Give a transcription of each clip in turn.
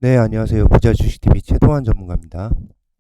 네, 안녕하세요. 부자 주식TV 최동환 전문가입니다.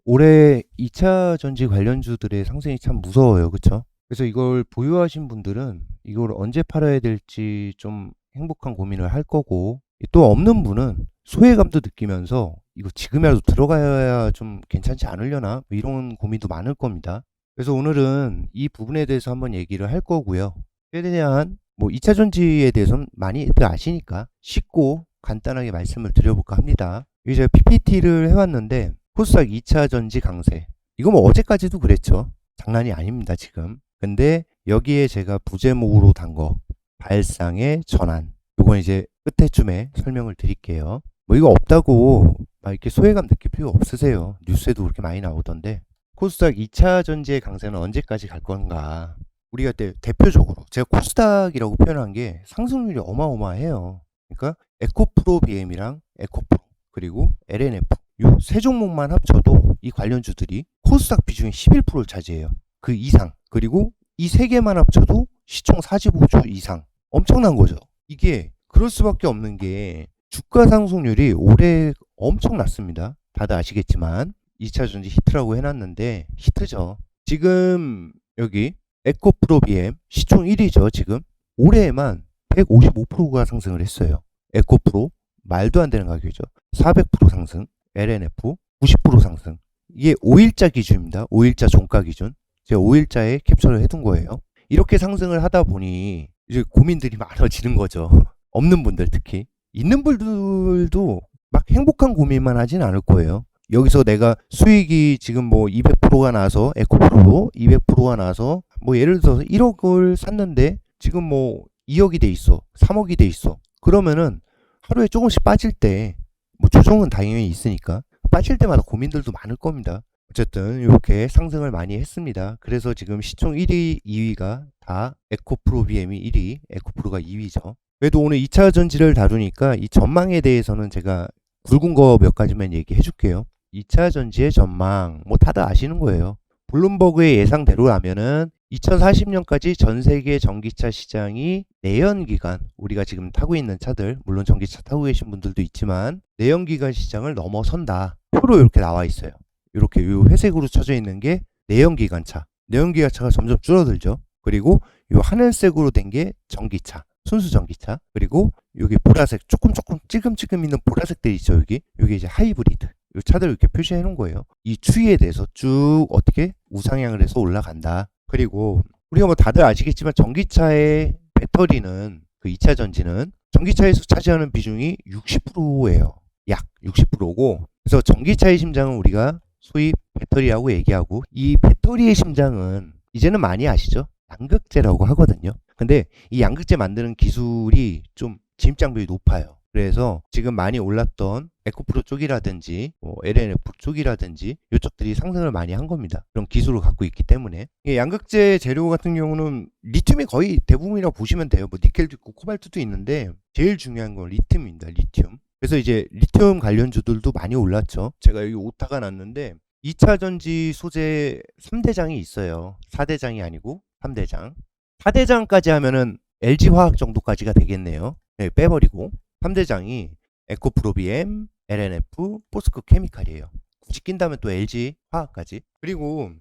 올해 2차 전지 관련주들의 상승이 참 무서워요. 그쵸? 그래서 이걸 보유하신 분들은 이걸 언제 팔아야 될지 좀 행복한 고민을 할 거고, 또 없는 분은 소외감도 느끼면서 이거 지금이라도 들어가야 좀 괜찮지 않으려나? 뭐 이런 고민도 많을 겁니다. 그래서 오늘은 이 부분에 대해서 한번 얘기를 할 거고요. 최대한 뭐 2차 전지에 대해서는 많이들 아시니까 쉽고 간단하게 말씀을 드려볼까 합니다. 이제 제가 PPT를 해왔는데 코스닥 2차 전지 강세. 이거 뭐 어제까지도 그랬죠. 장난이 아닙니다, 지금. 근데 여기에 제가 부제목으로 단 거, 발상의 전환. 요건 이제 끝에쯤에 설명을 드릴게요. 뭐 이거 없다고 막 이렇게 소외감 느낄 필요 없으세요. 뉴스에도 그렇게 많이 나오던데. 코스닥 2차 전지의 강세는 언제까지 갈 건가? 우리가 대표적으로 제가 코스닥이라고 표현한 게 상승률이 어마어마해요. 그러니까 에코프로 BM이랑 에코프로 그리고 LNF 이 세 종목만 합쳐도 이 관련주들이 코스닥 비중의 11%를 차지해요. 그 이상. 그리고 이 세 개만 합쳐도 시총 45조 이상. 엄청난 거죠. 이게 그럴 수밖에 없는 게 주가 상승률이 올해 엄청 났습니다. 다들 아시겠지만 2차 전지 히트라고 해놨는데 히트죠. 지금 여기 에코프로 BM 시총 1위죠. 지금 올해에만 155%가 상승을 했어요. 에코프로 말도 안 되는 가격이죠. 400% 상승, LNF 90% 상승. 이게 5일자 기준입니다. 5일자 종가 기준. 제가 5일자에 캡처를 해둔 거예요. 이렇게 상승을 하다 보니 이제 고민들이 많아지는 거죠. 없는 분들 특히. 있는 분들도 막 행복한 고민만 하진 않을 거예요. 여기서 내가 수익이 지금 뭐 200%가 나서 에코프로로 200%가 나서 뭐 예를 들어서 1억을 샀는데 지금 뭐 2억이 돼 있어. 3억이 돼 있어. 그러면은 하루에 조금씩 빠질 때 뭐 조정은 당연히 있으니까 빠질 때마다 고민들도 많을 겁니다. 어쨌든 이렇게 상승을 많이 했습니다. 그래서 지금 시총 1위, 2위가 다 에코프로 BM이 1위, 에코프로가 2위죠. 그래도 오늘 2차 전지를 다루니까 이 전망에 대해서는 제가 굵은 거 몇 가지만 얘기해 줄게요. 2차 전지의 전망, 뭐 다들 아시는 거예요. 블룸버그의 예상대로라면은 2040년까지 전 세계 전기차 시장이 내연기관, 우리가 지금 타고 있는 차들, 물론 전기차 타고 계신 분들도 있지만 내연기관 시장을 넘어선다. 표로 이렇게 나와 있어요. 이렇게 이 회색으로 쳐져 있는 게 내연기관차. 내연기관차가 점점 줄어들죠. 그리고 이 하늘색으로 된 게 전기차. 순수 전기차. 그리고 여기 보라색, 조금 찔끔찔끔 있는 보라색들 있죠, 여기. 여기 이제 하이브리드. 이 차들 이렇게 표시해 놓은 거예요. 이 추이에 대해서 쭉 어떻게 우상향을 해서 올라간다. 그리고 우리가 뭐 다들 아시겠지만 전기차의 배터리는 그 2차 전지는 전기차에서 차지하는 비중이 60%예요. 약 60%고 그래서 전기차의 심장은 우리가 소위 배터리라고 얘기하고 이 배터리의 심장은 이제는 많이 아시죠? 양극재라고 하거든요. 근데 이 양극재 만드는 기술이 좀 진입장벽이 높아요. 그래서 지금 많이 올랐던 에코프로 쪽이라든지 LNF 쪽이라든지 이쪽들이 상승을 많이 한 겁니다. 그런 기술을 갖고 있기 때문에 양극재 재료 같은 경우는 리튬이 거의 대부분이라고 보시면 돼요. 뭐 니켈도 있고 코발트도 있는데 제일 중요한 건 리튬입니다. 리튬. 그래서 이제 리튬 관련주들도 많이 올랐죠. 제가 여기 오타가 났는데 2차 전지 소재 3대장이 있어요. 4대장이 아니고 3대장. 4대장까지 하면은 LG화학 정도까지가 되겠네요. 네, 빼버리고 3대장이 에코프로비엠, LNF, 포스코 케미칼이에요. 굳이 낀다면 또 LG화학까지. 그리고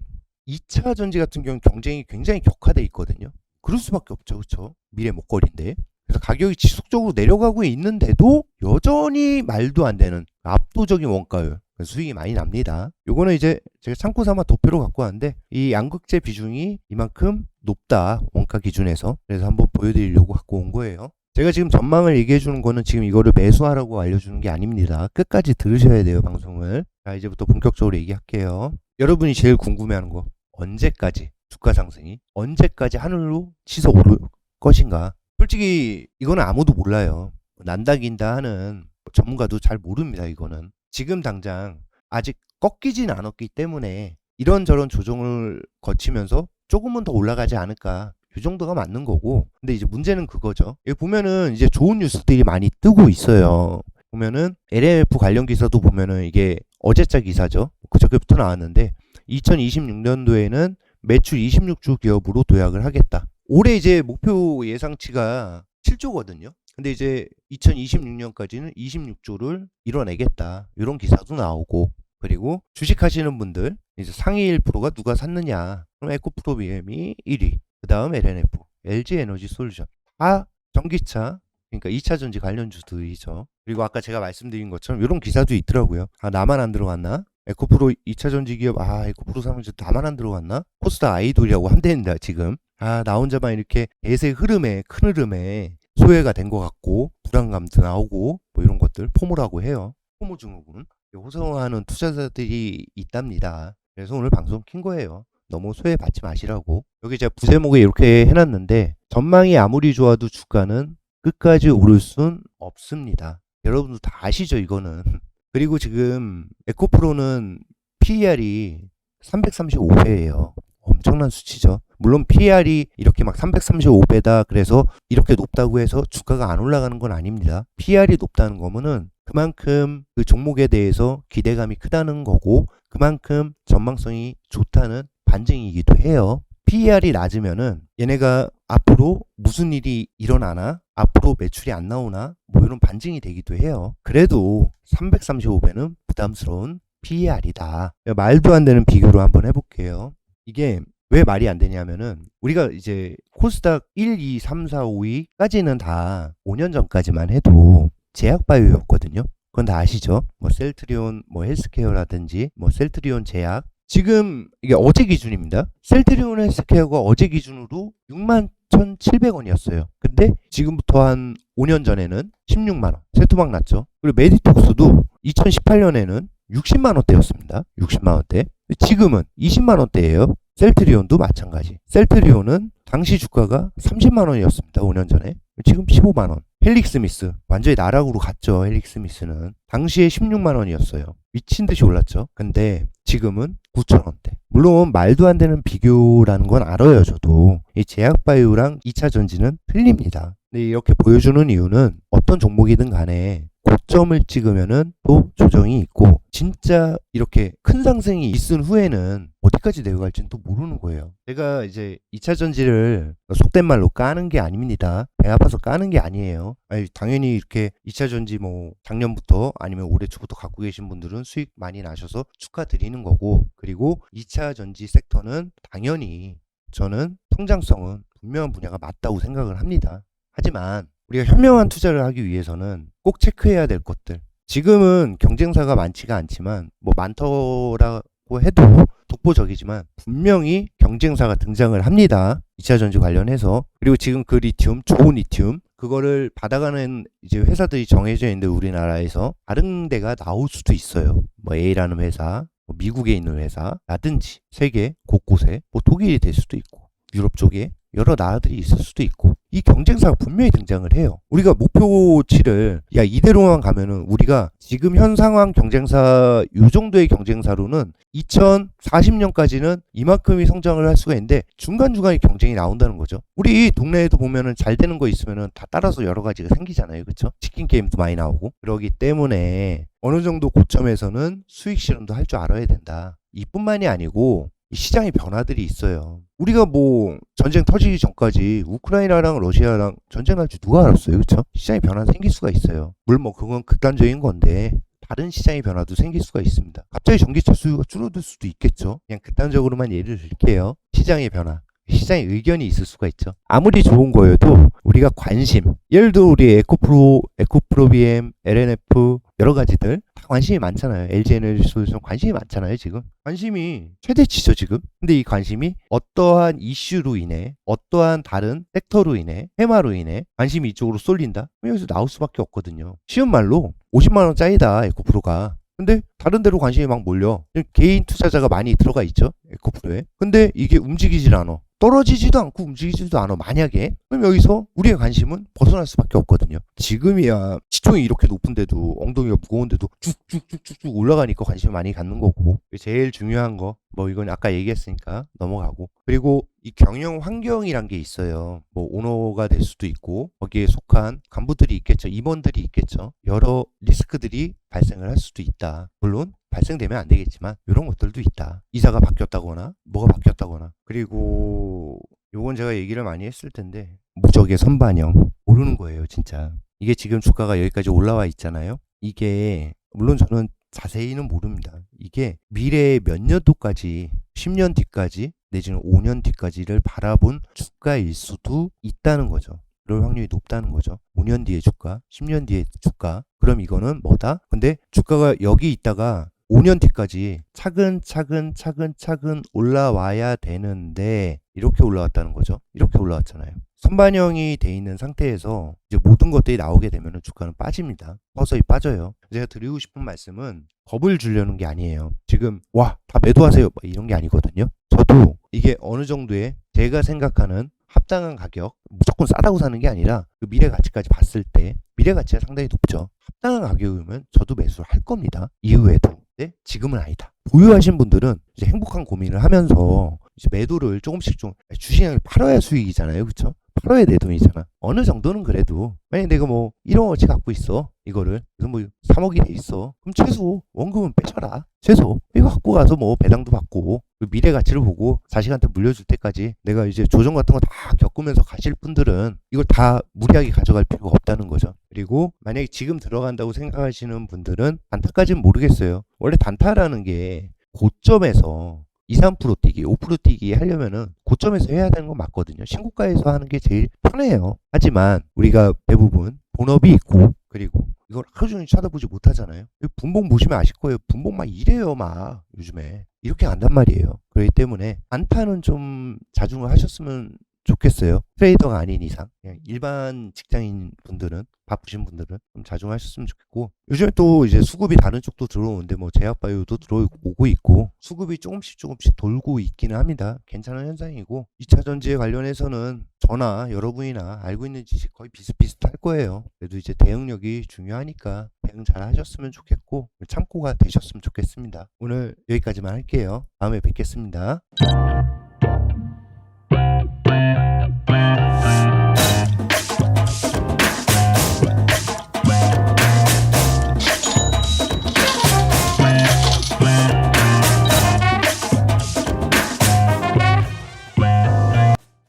2차 전지 같은 경우는 경쟁이 굉장히 격화돼 있거든요. 그럴 수밖에 없죠. 그렇죠? 미래 목걸이인데. 그래서 가격이 지속적으로 내려가고 있는데도 여전히 말도 안 되는 압도적인 원가율. 수익이 많이 납니다. 요거는 이제 제가 참고 삼아 도표로 갖고 왔는데 이 양극재 비중이 이만큼 높다. 원가 기준에서. 그래서 한번 보여드리려고 갖고 온 거예요. 제가 지금 전망을 얘기해 주는 거는 지금 이거를 매수하라고 알려주는 게 아닙니다. 끝까지 들으셔야 돼요, 방송을. 자, 이제부터 본격적으로 얘기할게요. 여러분이 제일 궁금해하는 거. 언제까지 주가 상승이 언제까지 하늘로 치솟아 오를 것인가? 솔직히 이거는 아무도 몰라요. 난다 긴다 하는 전문가도 잘 모릅니다. 이거는. 지금 당장 아직 꺾이진 않았기 때문에 이런저런 조정을 거치면서 조금은 더 올라가지 않을까. 이 정도가 맞는 거고. 근데 이제 문제는 그거죠. 여기 보면은 이제 좋은 뉴스들이 많이 뜨고 있어요. 보면은 LMF 관련 기사도 보면은 이게 어제자 기사죠. 그저께부터 나왔는데 2026년도에는 매출 26조 기업으로 도약을 하겠다. 올해 이제 목표 예상치가 7조거든요. 근데 이제 2026년까지는 26조를 이뤄내겠다. 이런 기사도 나오고, 그리고 주식하시는 분들 이제 상위 1%가 누가 샀느냐? 그럼 에코프로비엠이 1위, 그 다음 LNF, LG에너지솔루션, 다 전기차, 그러니까 2차 전지 관련주들이죠. 그리고 아까 제가 말씀드린 것처럼 이런 기사도 있더라고요. 아, 나만 안 들어갔나? 에코프로 2차 전지 기업, 아, 에코프로 사무실 나만 안 들어갔나? 코스닥 아이돌이라고 한대입니다, 지금. 아, 나 혼자만 이렇게 대세 흐름에, 큰 흐름에 소외가 된 것 같고, 불안감도 나오고, 뭐 이런 것들, 포모라고 해요. 포모 증후군. 호소하는 투자자들이 있답니다. 그래서 오늘 방송 킨 거예요. 너무 소외받지 마시라고. 여기 제가 부제목에 이렇게 해놨는데, 전망이 아무리 좋아도 주가는 끝까지 오를 순 없습니다. 여러분도 다 아시죠, 이거는. 그리고 지금 에코프로는 PER이 335배예요. 엄청난 수치죠. 물론 PER이 이렇게 막 335배다 그래서 이렇게 높다고 해서 주가가 안 올라가는 건 아닙니다. PER이 높다는 거면은 그만큼 그 종목에 대해서 기대감이 크다는 거고, 그만큼 전망성이 좋다는 반증이기도 해요. PER이 낮으면은 얘네가 앞으로 무슨 일이 일어나나, 앞으로 매출이 안 나오나, 뭐 이런 반증이 되기도 해요. 그래도 335배는 부담스러운 PER이다. 말도 안 되는 비교로 한번 해볼게요. 이게 왜 말이 안 되냐면은, 우리가 이제 코스닥 1, 2, 3, 4, 5위까지는 다 5년 전까지만 해도 제약바이오였거든요. 그건 다 아시죠? 뭐 셀트리온, 뭐 헬스케어라든지, 뭐 셀트리온 제약. 지금 이게 어제 기준입니다. 셀트리온 헬스케어가 어제 기준으로 61,700원이었어요. 근데 지금부터 한 5년 전에는 16만원. 세토막 났죠. 그리고 메디톡스도 2018년에는 60만원대였습니다. 60만원대. 지금은 20만원대예요. 셀트리온도 마찬가지. 셀트리온은 당시 주가가 30만원이었습니다. 5년 전에. 지금 15만원. 헬릭스미스 완전히 나락으로 갔죠. 헬릭스미스는 당시에 16만원이었어요. 미친듯이 올랐죠. 근데 지금은 9천원대. 물론 말도 안 되는 비교라는 건 알아요. 저도 이 제약바이오랑 2차 전지는 틀립니다. 근데 이렇게 보여주는 이유는 어떤 종목이든 간에 고점을 찍으면은 또 조정이 있고, 진짜 이렇게 큰 상승이 있은 후에는 어디까지 내려갈지는 또 모르는 거예요. 제가 이제 2차 전지를 속된 말로 까는 게 아닙니다. 배 아파서 까는 게 아니에요. 아니, 당연히 이렇게 2차 전지 뭐 작년부터 아니면 올해 초부터 갖고 계신 분들은 수익 많이 나셔서 축하드리는 거고, 그리고 2차 전지 섹터는 당연히 저는 성장성은 분명한 분야가 맞다고 생각을 합니다. 하지만 우리가 현명한 투자를 하기 위해서는 꼭 체크해야 될 것들. 지금은 경쟁사가 많지가 않지만, 뭐 많더라고 해도 독보적이지만 분명히 경쟁사가 등장을 합니다. 2차 전지 관련해서. 그리고 지금 그 리튬, 좋은 리튬, 그거를 받아가는 이제 회사들이 정해져 있는데, 우리나라에서 다른 데가 나올 수도 있어요. 뭐 A라는 회사, 뭐 미국에 있는 회사라든지 세계 곳곳에, 뭐 독일이 될 수도 있고 유럽 쪽에 여러 나라들이 있을 수도 있고, 이 경쟁사가 분명히 등장을 해요. 우리가 목표치를, 야, 이대로만 가면은 우리가 지금 현 상황 경쟁사, 이 정도의 경쟁사로는 2040년까지는 이만큼이 성장을 할 수가 있는데, 중간중간에 경쟁이 나온다는 거죠. 우리 동네에도 보면은 잘 되는 거 있으면은 다 따라서 여러 가지가 생기잖아요. 그쵸? 치킨 게임도 많이 나오고. 그러기 때문에 어느 정도 고점에서는 수익 실현도 할 줄 알아야 된다. 이뿐만이 아니고 시장의 변화들이 있어요. 우리가 뭐 전쟁 터지기 전까지 우크라이나랑 러시아랑 전쟁 날 줄 누가 알았어요. 그쵸? 시장의 변화는 생길 수가 있어요. 물론 뭐 그건 극단적인 건데, 다른 시장의 변화도 생길 수가 있습니다. 갑자기 전기차 수요가 줄어들 수도 있겠죠. 그냥 극단적으로만 예를 들게요. 시장의 변화, 시장의 의견이 있을 수가 있죠. 아무리 좋은 거여도 우리가 관심, 예를 들어 우리 에코프로비엠, LNF 여러 가지들 다 관심이 많잖아요. LG에너지솔루션 관심이 많잖아요. 지금 관심이 최대치죠 지금. 근데 이 관심이 어떠한 이슈로 인해, 어떠한 다른 섹터로 인해, 테마로 인해 관심이 이쪽으로 쏠린다? 그럼 여기서 나올 수밖에 없거든요. 쉬운 말로 50만원짜리다 에코프로가. 근데 다른 데로 관심이 막 몰려. 개인 투자자가 많이 들어가 있죠, 에코프로에. 근데 이게 움직이질 않아. 떨어지지도 않고 움직이지도 않아. 만약에, 그럼 여기서 우리의 관심은 벗어날 수밖에 없거든요. 지금이야 시총이 이렇게 높은데도, 엉덩이가 무거운데도 쭉쭉쭉쭉 올라가니까 관심을 많이 갖는 거고. 제일 중요한 거, 뭐 이건 아까 얘기했으니까 넘어가고. 그리고 이 경영 환경이란 게 있어요. 뭐 오너가 될 수도 있고, 거기에 속한 간부들이 있겠죠, 임원들이 있겠죠. 여러 리스크들이 발생을 할 수도 있다. 물론 발생되면 안 되겠지만 이런 것들도 있다. 이사가 바뀌었다거나 뭐가 바뀌었다거나. 그리고 요건 제가 얘기를 많이 했을 텐데, 무적의 선반영 모르는 거예요 진짜. 이게 지금 주가가 여기까지 올라와 있잖아요. 이게 물론 저는 자세히는 모릅니다. 이게 미래의 몇 년도까지 10년 뒤까지 내지는 5년 뒤까지를 바라본 주가일 수도 있다는 거죠. 그럴 확률이 높다는 거죠. 5년 뒤의 주가, 10년 뒤의 주가. 그럼 이거는 뭐다? 근데 주가가 여기 있다가 5년 뒤까지 차근차근 올라와야 되는데 이렇게 올라왔다는 거죠. 이렇게 올라왔잖아요. 선반영이 돼 있는 상태에서 이제 모든 것들이 나오게 되면 주가는 빠집니다. 서서히 빠져요. 제가 드리고 싶은 말씀은 겁을 주려는 게 아니에요. 지금 와, 다 매도하세요 이런 게 아니거든요. 저도 이게 어느 정도의 제가 생각하는 합당한 가격, 무조건 싸다고 사는 게 아니라 그 미래 가치까지 봤을 때 미래 가치가 상당히 높죠. 합당한 가격이면 저도 매수를 할 겁니다. 이후에도. 네? 지금은 아니다. 보유하신 분들은 이제 행복한 고민을 하면서 이제 매도를 조금씩 좀 주식을 팔아야 수익이잖아요. 그렇죠? 팔아야 내 돈이잖아. 어느 정도는 그래도 만약 내가 뭐 1억어치 갖고 있어. 이거를 그래서 뭐 3억이 돼 있어. 그럼 최소 원금은 빼줘라. 최소 이거 갖고 가서 뭐 배당도 받고 그 미래 가치를 보고 자식한테 물려줄 때까지 내가 이제 조정 같은 거 다 겪으면서 가실 분들은 이걸 다 무리하게 가져갈 필요가 없다는 거죠. 그리고 만약에 지금 들어간다고 생각하시는 분들은 단타까지는 모르겠어요. 원래 단타라는 게 고점에서 2, 3% 뛰기, 5% 뛰기 하려면은 고점에서 해야 되는 건 맞거든요. 신고가에서 하는 게 제일 편해요. 하지만 우리가 대부분 본업이 있고 그리고 이걸 하루 종일 쳐다보지 못하잖아요. 분봉 보시면 아실 거예요. 분봉 막 이래요, 막 요즘에. 이렇게 간단 말이에요. 그렇기 때문에 단타는 좀 자중을 하셨으면 좋겠어요. 트레이더가 아닌 이상. 그냥 일반 직장인 분들은, 바쁘신 분들은 좀 자중하셨으면 좋겠고. 요즘에 또 이제 수급이 다른 쪽도 들어오는데 뭐 제약바이오도 들어오고 있고 수급이 조금씩 돌고 있기는 합니다. 괜찮은 현상이고 2차 전지에 관련해서는 저나 여러분이나 알고 있는 지식 거의 비슷비슷할 거예요. 그래도 이제 대응력이 중요하니까 대응 잘 하셨으면 좋겠고 참고가 되셨으면 좋겠습니다. 오늘 여기까지만 할게요. 다음에 뵙겠습니다.